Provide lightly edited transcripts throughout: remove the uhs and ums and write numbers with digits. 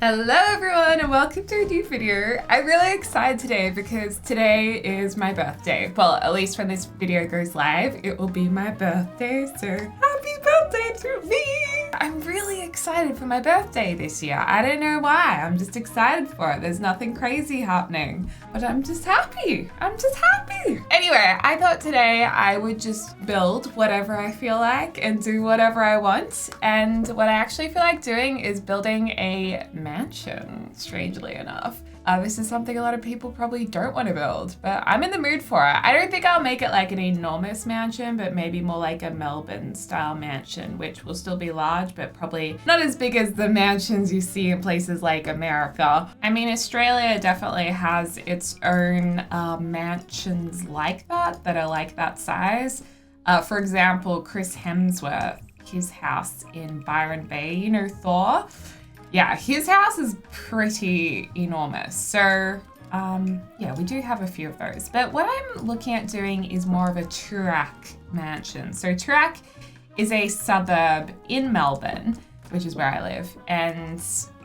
Hello everyone and welcome to a new video. I'm really excited today because today is my birthday. Well, at least when this video goes live, it will be my birthday, so happy birthday to me! I'm really excited for my birthday this year. I don't know why, I'm just excited for it. There's nothing crazy happening, but I'm just happy. Anyway, I thought today I would just build whatever I feel like and do whatever I want. And what I actually feel like doing is building a mansion, strangely enough. This is something a lot of people probably don't want to build, but I'm in the mood for it. I don't think I'll make it like an enormous mansion, but maybe more like a Melbourne style mansion, which will still be large, but probably not as big as the mansions you see in places like America. I mean, Australia definitely has its own mansions like that are like that size. For example, Chris Hemsworth, his house in Byron Bay, you know, Thor? Yeah, his house is pretty enormous. So yeah, we do have a few of those. But what I'm looking at doing is more of a Toorak mansion. So Toorak is a suburb in Melbourne, which is where I live. And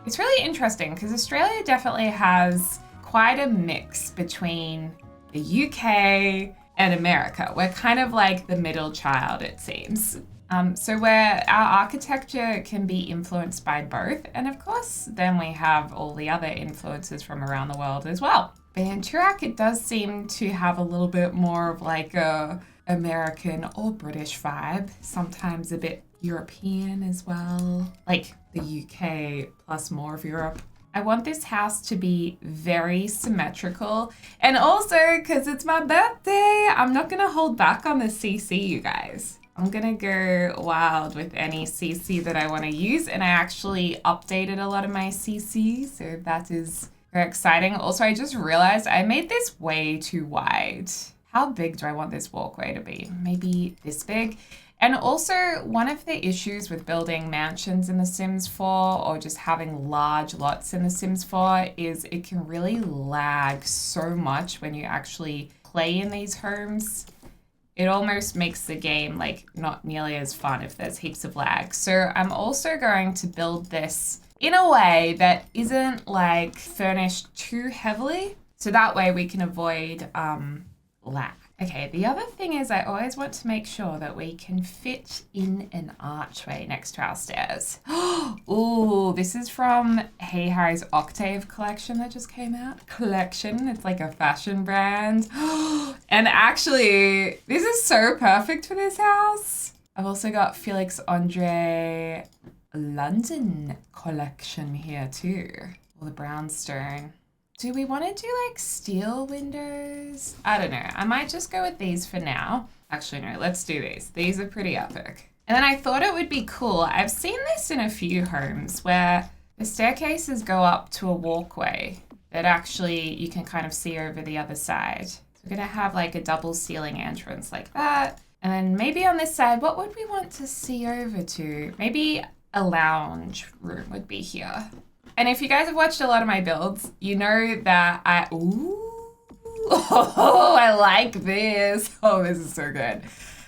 it's really interesting because Australia definitely has quite a mix between the UK and America. We're kind of like the middle child, it seems. So where our architecture can be influenced by both, and of course, then we have all the other influences from around the world as well. But in Toorak, it does seem to have a little bit more of like a American or British vibe, sometimes a bit European as well, like the UK plus more of Europe. I want this house to be very symmetrical, and also because it's my birthday, I'm not gonna hold back on the CC, you guys. I'm gonna go wild with any CC that I wanna use, and I actually updated a lot of my CC, so that is very exciting. Also, I just realized I made this way too wide. How big do I want this walkway to be? Maybe this big? And also, one of the issues with building mansions in The Sims 4 or just having large lots in The Sims 4 is it can really lag so much when you actually play in these homes. It almost makes the game like not nearly as fun if there's heaps of lag. So I'm also going to build this in a way that isn't like furnished too heavily. So that way we can avoid lag. Okay, the other thing is I always want to make sure that we can fit in an archway next to our stairs. Ooh, this is from Hey Harry's Octave collection that just came out. It's like a fashion brand. And actually, this is so perfect for this house. I've also got Felix Andre London collection here too. All the brownstone. Do we want to do like steel windows? I don't know. I might just go with these for now. Actually, no, let's do these. These are pretty epic. And then I thought it would be cool. I've seen this in a few homes where the staircases go up to a walkway that actually you can kind of see over the other side. So we're gonna have like a double ceiling entrance like that. And then maybe on this side, what would we want to see over to? Maybe a lounge room would be here. And if you guys have watched a lot of my builds, you know that I like this. Oh, this is so good.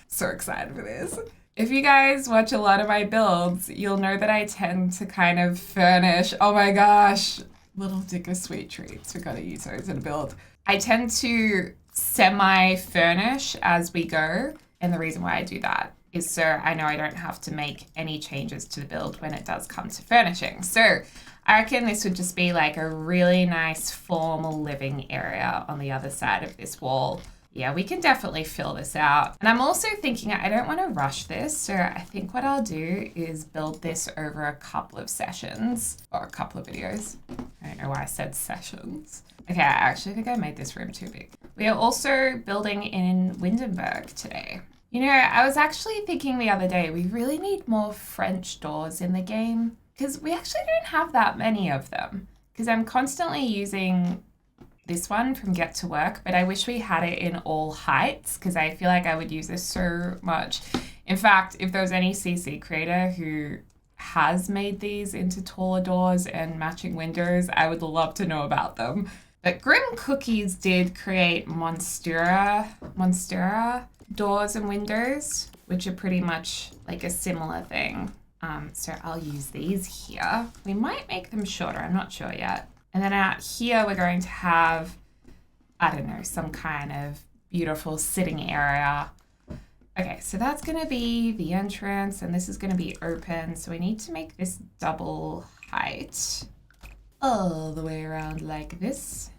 So excited for this. If you guys watch a lot of my builds, you'll know that I tend to kind of furnish, oh my gosh, little Dicker sweet treats. We gotta use those in a build. I tend to semi-furnish as we go. And the reason why I do that is so I know I don't have to make any changes to the build when it does come to furnishing. So I reckon this would just be like a really nice formal living area on the other side of this wall. Yeah, we can definitely fill this out. And I'm also thinking I don't want to rush this. So I think what I'll do is build this over a couple of sessions or a couple of videos. I don't know why I said sessions. Okay, I actually think I made this room too big. We are also building in Windenburg today. You know, I was actually thinking the other day, we really need more French doors in the game because we actually don't have that many of them because I'm constantly using this one from Get to Work, but I wish we had it in all heights because I feel like I would use this so much. In fact, if there was any CC creator who has made these into taller doors and matching windows, I would love to know about them. But Grim Cookies did create Monstera doors and windows, which are pretty much like a similar thing. So I'll use these here. We might make them shorter, I'm not sure yet. And then out here, we're going to have, I don't know, some kind of beautiful sitting area. Okay, so that's gonna be the entrance and this is gonna be open. So we need to make this double height all the way around like this.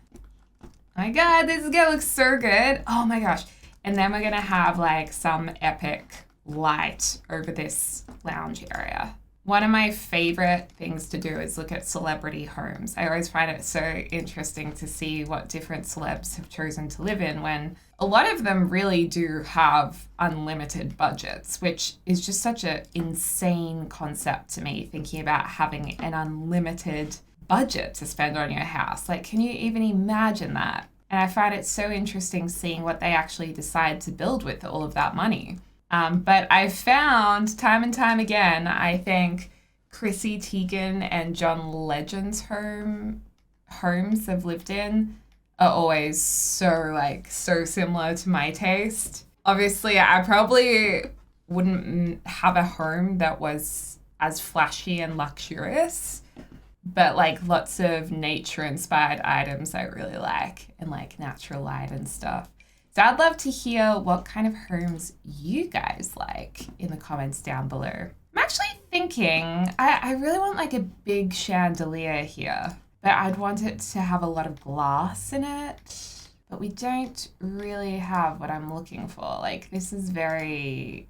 Oh my God, this is gonna look so good. Oh my gosh. And then we're gonna have like some epic light over this lounge area. One of my favorite things to do is look at celebrity homes. I always find it so interesting to see what different celebs have chosen to live in when a lot of them really do have unlimited budgets, which is just such an insane concept to me, thinking about having an unlimited budget to spend on your house. Like, can you even imagine that? And I find it so interesting seeing what they actually decide to build with all of that money. But I've found time and time again, I think Chrissy Teigen and John Legend's homes I've lived in are always so similar to my taste. Obviously, I probably wouldn't have a home that was as flashy and luxurious, but like lots of nature inspired items I really like, and like natural light and stuff. So I'd love to hear what kind of homes you guys like in the comments down below. I'm actually thinking, I really want like a big chandelier here, but I'd want it to have a lot of glass in it, but we don't really have what I'm looking for. Like, this is very,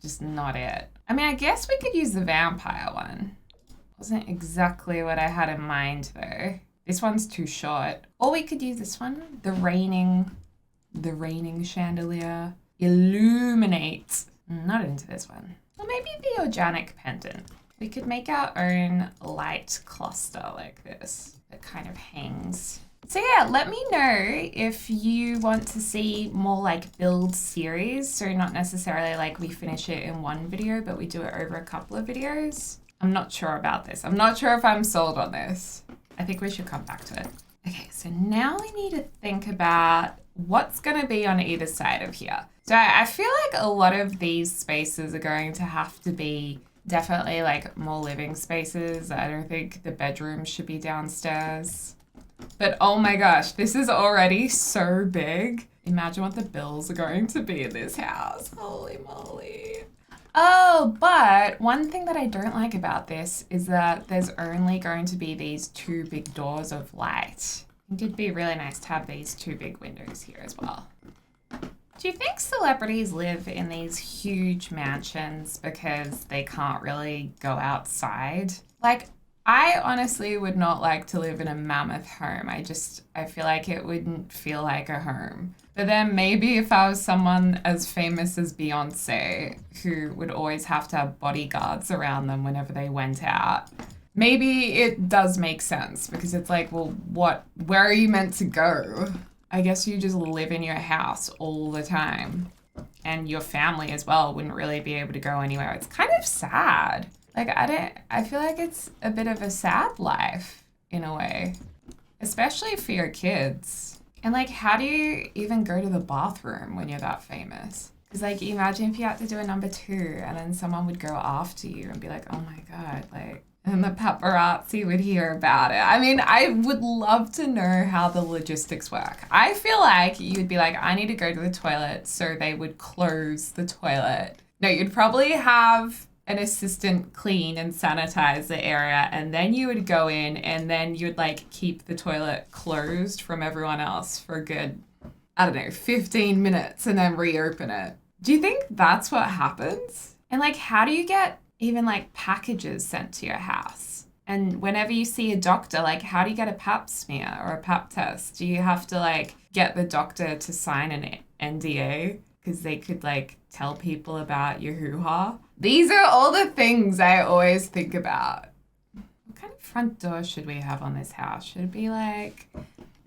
just not it. I mean, I guess we could use the vampire one. Wasn't exactly what I had in mind though. This one's too short. Or we could use this one, the raining chandelier. Illuminate. Not into this one. Or maybe the organic pendant. We could make our own light cluster like this that kind of hangs. So yeah, let me know if you want to see more like build series. So not necessarily like we finish it in one video, but we do it over a couple of videos. I'm not sure about this. I'm not sure if I'm sold on this. I think we should come back to it. Okay, so now we need to think about what's gonna be on either side of here. So I feel like a lot of these spaces are going to have to be definitely like more living spaces. I don't think the bedroom should be downstairs. But oh my gosh, this is already so big. Imagine what the bills are going to be in this house. Holy moly. Oh, but one thing that I don't like about this is that there's only going to be these two big doors of light. I think it'd be really nice to have these two big windows here as well. Do you think celebrities live in these huge mansions because they can't really go outside? Like, I honestly would not like to live in a mammoth home. I feel like it wouldn't feel like a home. But then maybe if I was someone as famous as Beyonce, who would always have to have bodyguards around them whenever they went out, maybe it does make sense, because it's like, well, where are you meant to go? I guess you just live in your house all the time. And your family as well wouldn't really be able to go anywhere. It's kind of sad. Like, I feel like it's a bit of a sad life in a way, especially for your kids. And like, how do you even go to the bathroom when you're that famous? Because like, imagine if you had to do a number 2 and then someone would go after you and be like, oh my God, like, and the paparazzi would hear about it. I mean, I would love to know how the logistics work. I feel like you'd be like, I need to go to the toilet, so they would close the toilet. No, you'd probably have an assistant clean and sanitize the area, and then you would go in and then you'd like keep the toilet closed from everyone else for a good, I don't know, 15 minutes and then reopen it. Do you think that's what happens? And like, how do you get even like packages sent to your house? And whenever you see a doctor, like, how do you get a pap smear or a pap test? Do you have to like get the doctor to sign an NDA because they could like tell people about your hoo-ha? These are all the things I always think about. What kind of front door should we have on this house? Should it be like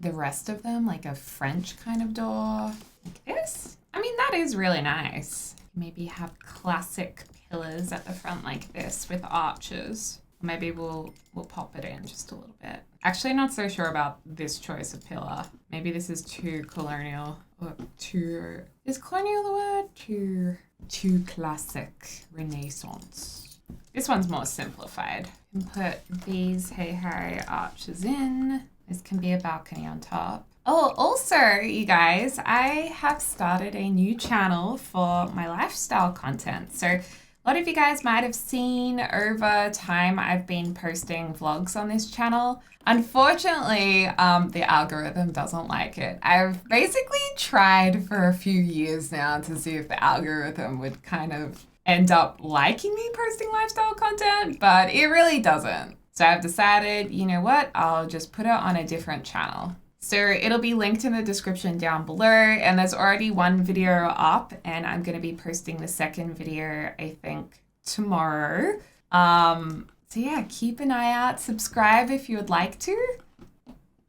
the rest of them, like a French kind of door? Like this? I mean, that is really nice. Maybe have classic pillars at the front like this with arches. Maybe we'll pop it in just a little bit. Actually, not so sure about this choice of pillar. Maybe this is too colonial, or too, is colonial the word? Too classic, Renaissance. This one's more simplified. You can put these Hey Harry arches in. This can be a balcony on top. Oh, also, you guys, I have started a new channel for my lifestyle content. So a lot of you guys might have seen over time I've been posting vlogs on this channel. Unfortunately, the algorithm doesn't like it. I've basically tried for a few years now to see if the algorithm would kind of end up liking me posting lifestyle content, but it really doesn't. So I've decided, you know what, I'll just put it on a different channel. So it'll be linked in the description down below, and there's already one video up, and I'm going to be posting the second video, I think, tomorrow. So yeah, keep an eye out, subscribe if you would like to.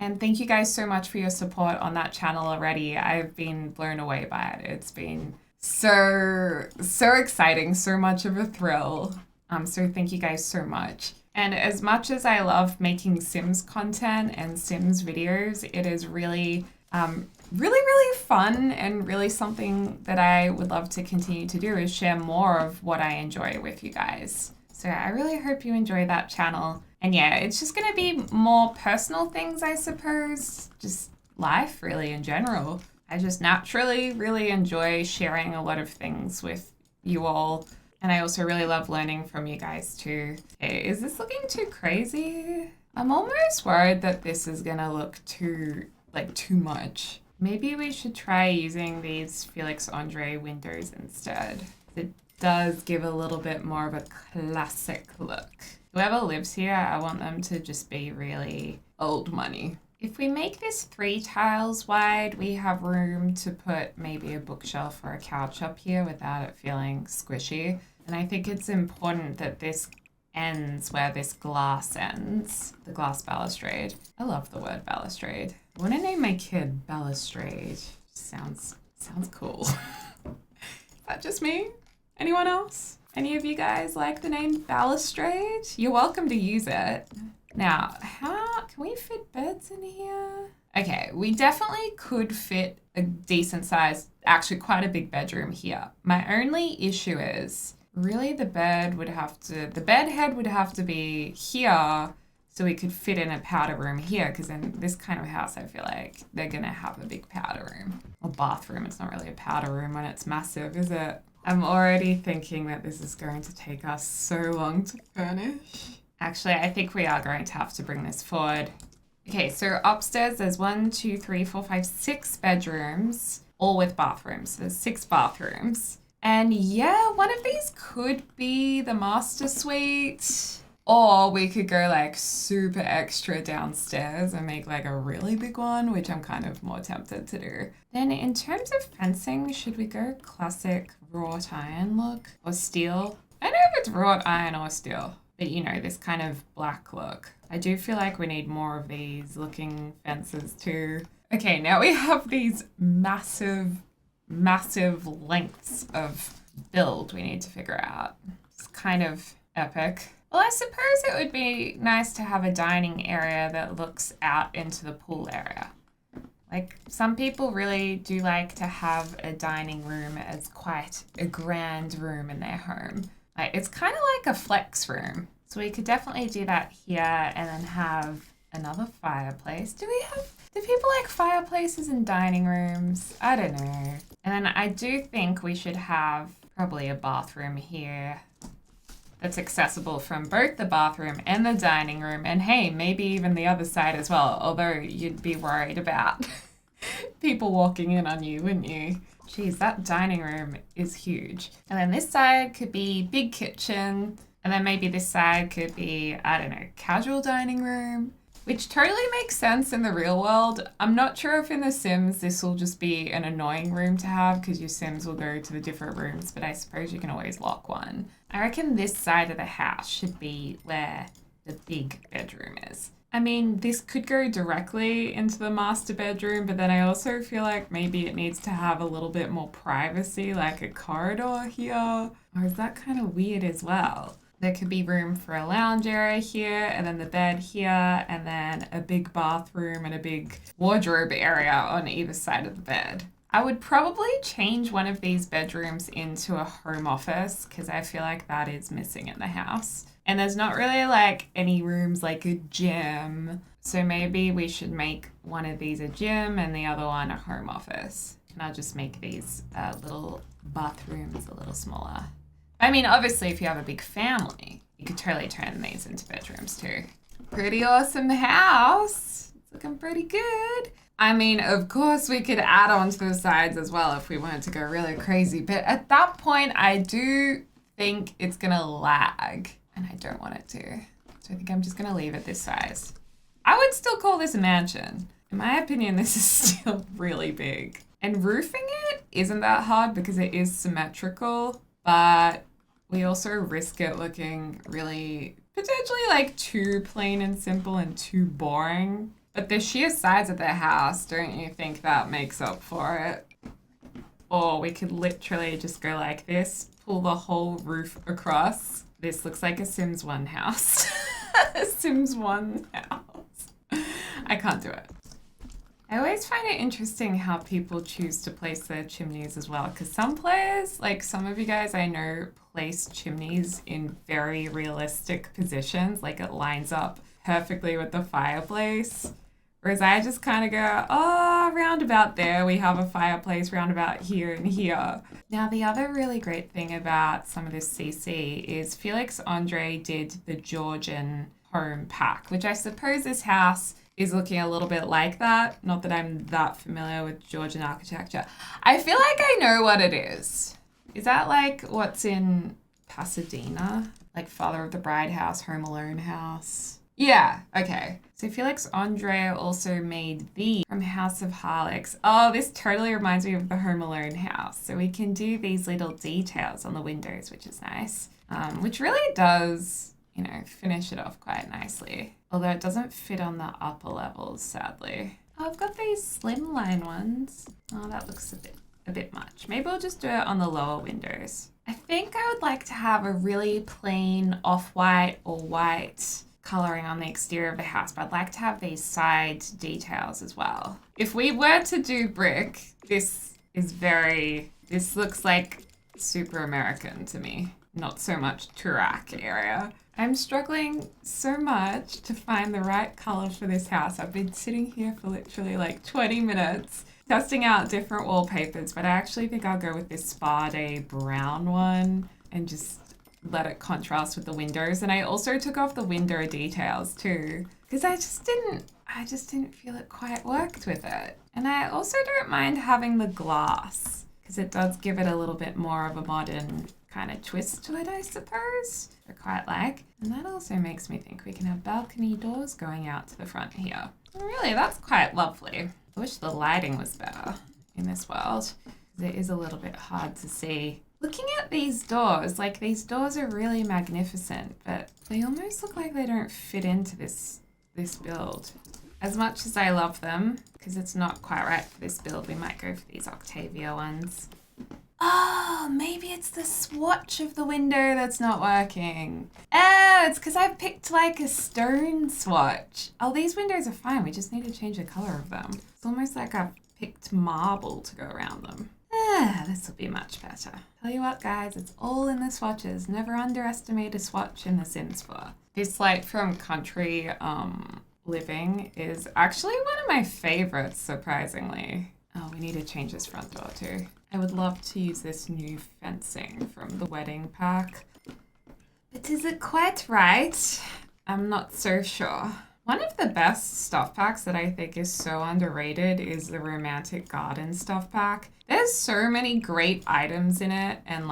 And thank you guys so much for your support on that channel already. I've been blown away by it. It's been so exciting, so much of a thrill. So thank you guys so much. And as much as I love making Sims content and Sims videos, it is really, really fun, and really something that I would love to continue to do is share more of what I enjoy with you guys. So I really hope you enjoy that channel. And yeah, it's just going to be more personal things, I suppose, just life really in general. I just naturally really enjoy sharing a lot of things with you all. And I also really love learning from you guys too. Okay, is this looking too crazy? I'm almost worried that this is gonna look too much. Maybe we should try using these Felix Andre windows instead. It does give a little bit more of a classic look. Whoever lives here, I want them to just be really old money. If we make this 3 tiles wide, we have room to put maybe a bookshelf or a couch up here without it feeling squishy. And I think it's important that this ends where this glass ends, the glass balustrade. I love the word balustrade. I want to name my kid Balustrade. Sounds cool. Is that just me? Anyone else? Any of you guys like the name Balustrade? You're welcome to use it. Now, how can we fit beds in here? Okay, we definitely could fit a decent size, actually quite a big bedroom here. My only issue is really the bed head would have to be here so we could fit in a powder room here, because in this kind of house, I feel like they're gonna have a big powder room or bathroom. It's not really a powder room when it's massive, is it? I'm already thinking that this is going to take us so long to furnish. Actually, I think we are going to have to bring this forward. Okay, so upstairs there's 6 bedrooms, all with bathrooms. So there's 6 bathrooms. And yeah, one of these could be the master suite. Or we could go like super extra downstairs and make like a really big one, which I'm kind of more tempted to do. Then in terms of fencing, should we go classic wrought iron look or steel? I don't know if it's wrought iron or steel. But you know, this kind of black look. I do feel like we need more of these looking fences too. Okay, now we have these massive lengths of build we need to figure out. It's kind of epic. Well, I suppose it would be nice to have a dining area that looks out into the pool area. Like, some people really do like to have a dining room as quite a grand room in their home. Like, it's kind of like a flex room. So we could definitely do that here and then have another fireplace. Do people like fireplaces in dining rooms? I don't know. And then I do think we should have probably a bathroom here that's accessible from both the bathroom and the dining room. And hey, maybe even the other side as well. Although you'd be worried about people walking in on you, wouldn't you? Geez, that dining room is huge. And then this side could be big kitchen. And then maybe this side could be, I don't know, casual dining room, which totally makes sense in the real world. I'm not sure if in The Sims this will just be an annoying room to have because your Sims will go to the different rooms, but I suppose you can always lock one. I reckon this side of the house should be where the big bedroom is. I mean, this could go directly into the master bedroom, but then I also feel like maybe it needs to have a little bit more privacy, like a corridor here. Or is that kind of weird as well? There could be room for a lounge area here, and then the bed here, and then a big bathroom and a big wardrobe area on either side of the bed. I would probably change one of these bedrooms into a home office because I feel like that is missing in the house. And there's not really like any rooms like a gym. So maybe we should make one of these a gym and the other one a home office. And I'll just make these little bathrooms a little smaller. I mean, obviously, if you have a big family, you could totally turn these into bedrooms too. Pretty awesome house. It's looking pretty good. I mean, of course, we could add on to the sides as well if we wanted to go really crazy. But at that point, I do think it's going to lag. And I don't want it to. So I think I'm just going to leave it this size. I would still call this a mansion. In my opinion, this is still really big. And roofing it isn't that hard because it is symmetrical. But we also risk it looking really potentially like too plain and simple and too boring. But the sheer size of the house, don't you think that makes up for it? Or we could literally just go like this, pull the whole roof across. This looks like a Sims 1 house. A Sims 1 house. I can't do it. I always find it interesting how people choose to place their chimneys as well. Because some players, like some of you guys I know, place chimneys in very realistic positions. Like it lines up perfectly with the fireplace. Whereas I just kind of go, oh, round about there, we have a fireplace, round about here and here. Now, the other really great thing about some of this CC is Felix Andre did the Georgian home pack, which I suppose this house is looking a little bit like that. Not that I'm that familiar with Georgian architecture. I feel like I know what it is. Is that like what's in Pasadena? Like Father of the Bride house, Home Alone house? Yeah, okay. So Felix Andre also made these from House of Harlix. Oh, this totally reminds me of the Home Alone house. So we can do these little details on the windows, which is nice. Which really does, you know, finish it off quite nicely. Although it doesn't fit on the upper levels, sadly. Oh, I've got these slimline ones. Oh, that looks a bit much. Maybe we'll just do it on the lower windows. I think I would like to have a really plain off-white or white colouring on the exterior of the house, but I'd like to have these side details as well. If we were to do brick, this looks like super American to me, not so much Toorak area. I'm struggling so much to find the right colour for this house. I've been sitting here for literally like 20 minutes testing out different wallpapers, but I actually think I'll go with this Spa Day brown one and just let it contrast with the windows. And I also took off the window details too, because I just didn't feel it quite worked with it. And I also don't mind having the glass because it does give it a little bit more of a modern kind of twist to it, I suppose. I quite like. And that also makes me think we can have balcony doors going out to the front here. And really, that's quite lovely. I wish the lighting was better in this world. It is a little bit hard to see. Looking at these doors, like these doors are really magnificent, but they almost look like they don't fit into this build. As much as I love them, because it's not quite right for this build, we might go for these Octavia ones. Oh, maybe it's the swatch of the window that's not working. Oh, it's because I've picked like a stone swatch. Oh, these windows are fine. We just need to change the color of them. It's almost like I've picked marble to go around them. This will be much better. Tell you what, guys, it's all in the swatches. Never underestimate a swatch in The Sims 4. This light from Country Living is actually one of my favorites, surprisingly. Oh, we need to change this front door too. I would love to use this new fencing from the wedding pack. But is it quite right? I'm not so sure. One of the best stuff packs that I think is so underrated is the Romantic Garden stuff pack. There's so many great items in it, and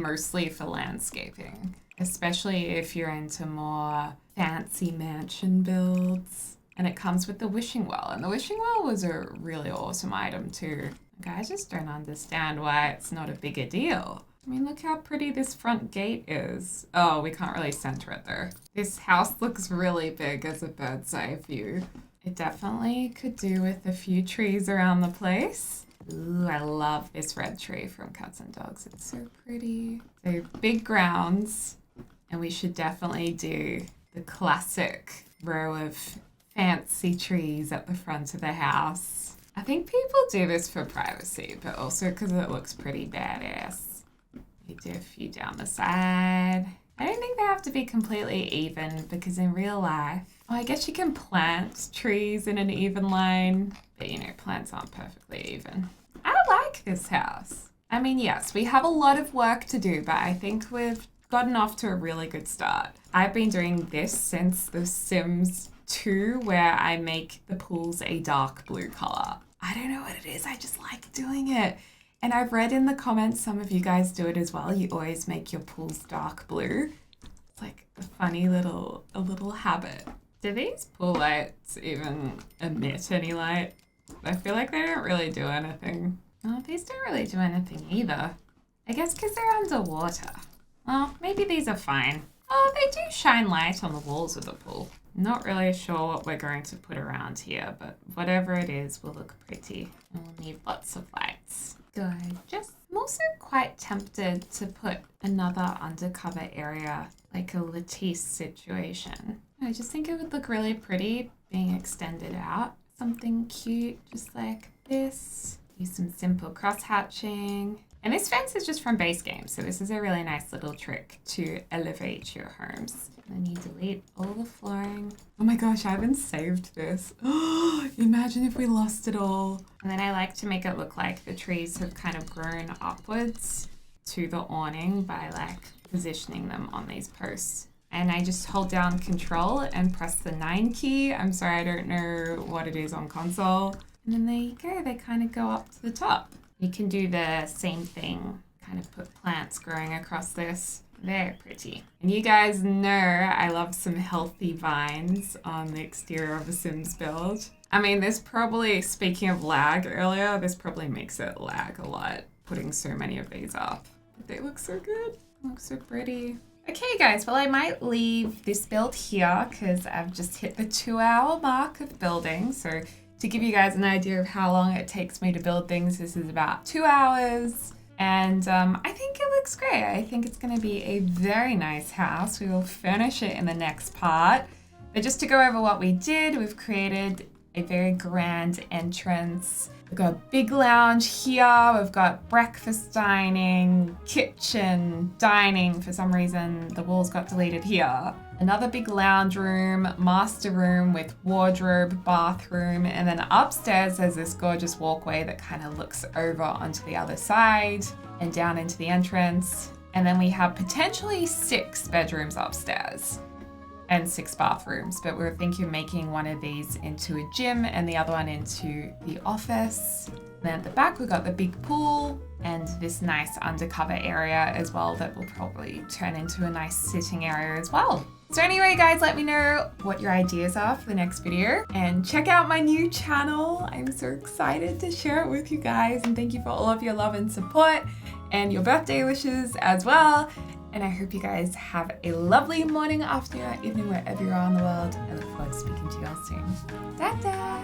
mostly for landscaping, especially if you're into more fancy mansion builds. And it comes with the wishing well, and the wishing well was a really awesome item too. I just don't understand why it's not a bigger deal. I mean, look how pretty this front gate is. Oh, we can't really center it though. This house looks really big as a bird's eye view. It definitely could do with a few trees around the place. Ooh, I love this red tree from Cats and Dogs. It's so pretty. So big grounds, and we should definitely do the classic row of fancy trees at the front of the house. I think people do this for privacy, but also because it looks pretty badass. You do a few down the side. I don't think they have to be completely even because in real life, I guess you can plant trees in an even line, but you know, plants aren't perfectly even. I like this house. I mean, yes, we have a lot of work to do, but I think we've gotten off to a really good start. I've been doing this since The Sims 2, where I make the pools a dark blue color. I don't know what it is, I just like doing it. And I've read in the comments, some of you guys do it as well. You always make your pools dark blue. It's like a funny little habit. Do these pool lights even emit any light? I feel like they don't really do anything. Oh, these don't really do anything either. I guess because they're underwater. Well, maybe these are fine. Oh, they do shine light on the walls of the pool. Not really sure what we're going to put around here, but whatever it is will look pretty. And we'll need lots of lights. Gorgeous. I'm also quite tempted to put another undercover area, like a lattice situation. I just think it would look really pretty being extended out. Something cute, just like this. Use some simple cross-hatching. And this fence is just from base game, so this is a really nice little trick to elevate your homes. And then you delete all the flooring. Oh my gosh, I haven't saved this. Imagine if we lost it all. And then I like to make it look like the trees have kind of grown upwards to the awning by like positioning them on these posts. And I just hold down Control and press the 9 key. I'm sorry, I don't know what it is on console. And then there you go, they kind of go up to the top. You can do the same thing, kind of put plants growing across this. Very pretty. And you guys know I love some healthy vines on the exterior of a Sims build. I mean, this probably, speaking of lag earlier, this probably makes it lag a lot, putting so many of these up. But they look so good. They look so pretty. Okay guys, well I might leave this build here because I've just hit the 2-hour mark of building. So to give you guys an idea of how long it takes me to build things, this is about 2 hours. And I think it looks great. I think it's gonna be a very nice house. We will furnish it in the next part. But just to go over what we did, we've created a very grand entrance. We've got a big lounge here. We've got breakfast dining, kitchen, dining. For some reason, the walls got deleted here. Another big lounge room, master room with wardrobe, bathroom, and then upstairs there's this gorgeous walkway that kind of looks over onto the other side and down into the entrance. And then we have potentially 6 bedrooms upstairs and 6 bathrooms, but we're thinking of making one of these into a gym and the other one into the office. And then at the back we've got the big pool and this nice undercover area as well that will probably turn into a nice sitting area as well. So anyway guys, let me know what your ideas are for the next video and check out my new channel. I'm so excited to share it with you guys, and thank you for all of your love and support and your birthday wishes as well. And I hope you guys have a lovely morning, afternoon, or evening, wherever you are in the world. I look forward to speaking to you all soon. Ta-ta!